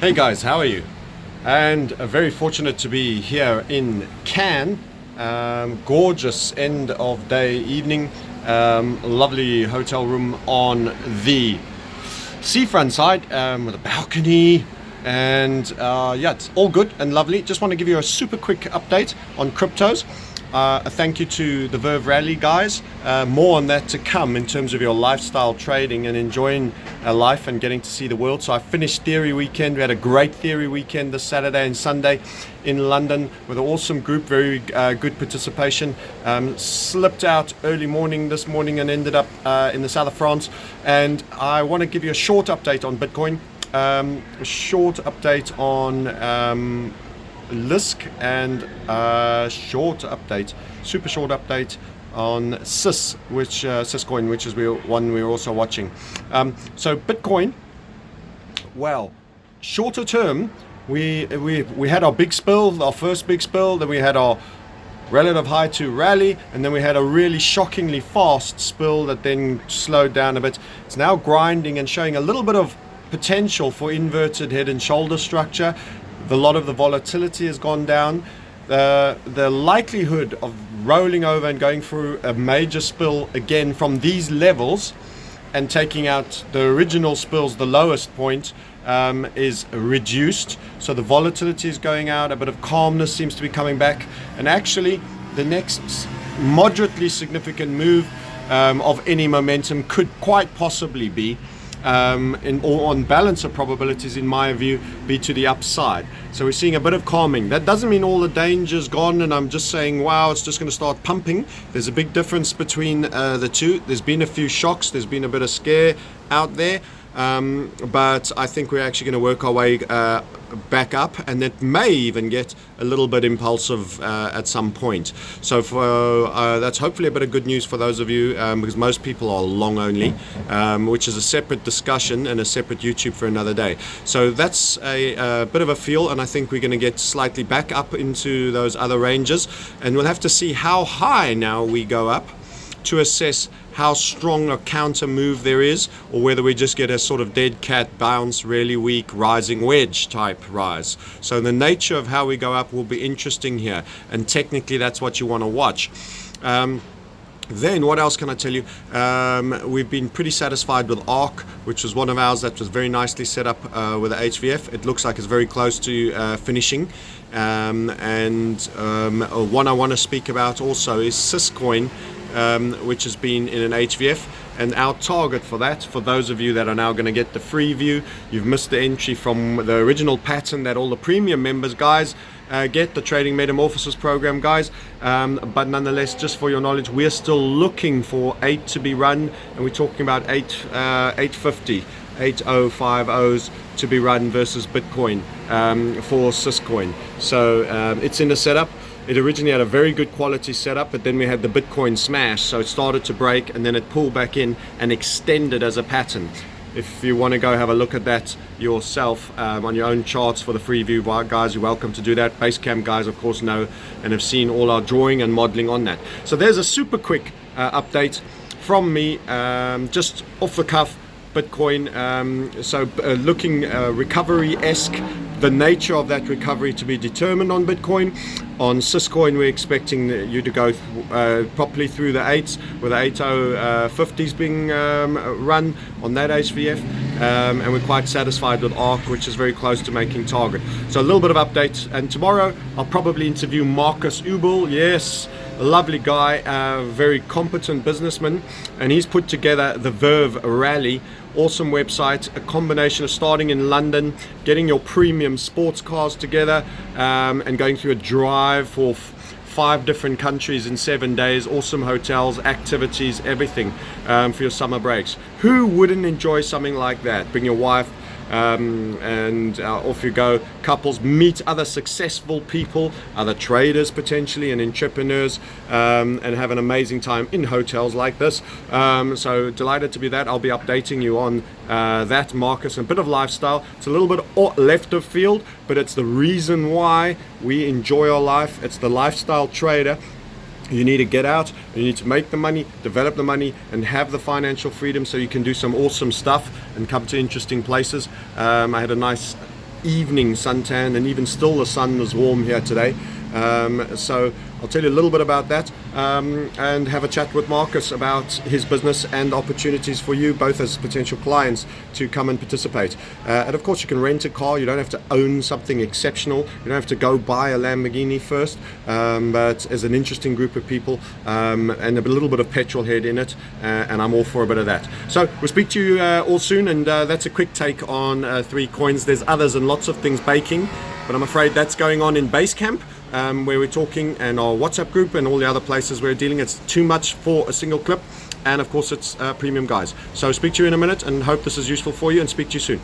Hey guys, how are you? And very fortunate to be here in Cannes. Gorgeous end of day evening. Lovely hotel room on the seafront side with a balcony. And yeah, it's all good and lovely. Just want to give you a super quick update on cryptos. A thank you to the Verve Rally guys. More on that to come in terms of your lifestyle trading and enjoying life and getting to see the world. So I finished Theory Weekend. We had a great Theory Weekend this Saturday and Sunday in London with an awesome group, very good participation. Slipped out early morning this morning and ended up in the south of France. And I want to give you a short update on Bitcoin, a short update on SYSC, and super short update on SYScoin, which is one we're also watching. So Bitcoin, well, shorter term, we had our big spill, our first big spill, then we had our relative high to rally, and then we had a really shockingly fast spill that then slowed down a bit. It's now grinding and showing a little bit of potential for inverted head and shoulder structure. A lot of the volatility has gone down. The likelihood of rolling over and going through a major spill again from these levels and taking out the original spills, the lowest point, is reduced. So the volatility is going out, a bit of calmness seems to be coming back. And actually, the next moderately significant move of any momentum could quite possibly be on balance of probabilities, in my view, be to the upside. So we're seeing a bit of calming. That doesn't mean all the danger's gone and I'm just saying, wow, it's just going to start pumping. There's a big difference between the two. There's been a few shocks. There's been a bit of scare out there. But I think we're actually going to work our way back up, and it may even get a little bit impulsive at some point. So that's hopefully a bit of good news for those of you, because most people are long only, which is a separate discussion and a separate YouTube for another day. So that's a bit of a feel, and I think we're going to get slightly back up into those other ranges, and we'll have to see how high now we go up to assess how strong a counter move there is, or whether we just get a sort of dead cat bounce, really weak rising wedge type rise. So the nature of how we go up will be interesting here, and technically that's what you want to watch. Then what else can I tell you? We've been pretty satisfied with ARC, which was one of ours that was very nicely set up with the HVF. It looks like it's very close to finishing. And one I want to speak about also is SYScoin, which has been in an HVF, and our target for that, for those of you that are now going to get the free view, you've missed the entry from the original pattern that all the premium members guys get, the Trading Metamorphosis program guys, but nonetheless, just for your knowledge, we're still looking for 8 to be run, and we're talking about 850 8050s to be run versus Bitcoin for SYScoin. So it's in the setup. It originally had a very good quality setup, but then we had the Bitcoin smash, so it started to break and then it pulled back in and extended as a pattern. If you want to go have a look at that yourself on your own charts for the free view, guys, you're welcome to do that. Basecamp guys, of course, know and have seen all our drawing and modeling on that. So there's a super quick update from me, just off the cuff. Bitcoin, looking recovery-esque, the nature of that recovery to be determined on Bitcoin. On SYScoin, we're expecting you to go properly through the 8s, with the 8050s being run on that HVF, and we're quite satisfied with ARC, which is very close to making target. So a little bit of updates, and tomorrow I'll probably interview Marcus Ubel. Yes, a lovely guy, very competent businessman, and he's put together the Verve Rally. Awesome website, a combination of starting in London, getting your premium sports cars together, and going through a drive for 5 different countries in 7 days. Awesome hotels, activities, everything for your summer breaks. Who wouldn't enjoy something like that? Bring your wife, and off you go. Couples, meet other successful people, other traders potentially, and entrepreneurs, and have an amazing time in hotels like this. So delighted to be that. I'll be updating you on that, Marcus, and a bit of lifestyle. It's a little bit left of field, but it's the reason why we enjoy our life. It's the lifestyle trader. You need to get out, you need to make the money, develop the money, and have the financial freedom so you can do some awesome stuff and come to interesting places. I had a nice evening suntan, and even still the sun is warm here today. So I'll tell you a little bit about that, and have a chat with Marcus about his business and opportunities for you both as potential clients to come and participate. And of course, you can rent a car. You don't have to own something exceptional. You don't have to go buy a Lamborghini first, but as an interesting group of people, and a little bit of petrol head in it, and I'm all for a bit of that. So we'll speak to you all soon, and that's a quick take on 3 coins. There's others and lots of things baking, but I'm afraid that's going on in Basecamp, where we're talking, and our WhatsApp group and all the other places we're dealing. It's too much for a single clip, and of course it's premium guys. So speak to you in a minute, and hope this is useful for you, and speak to you soon.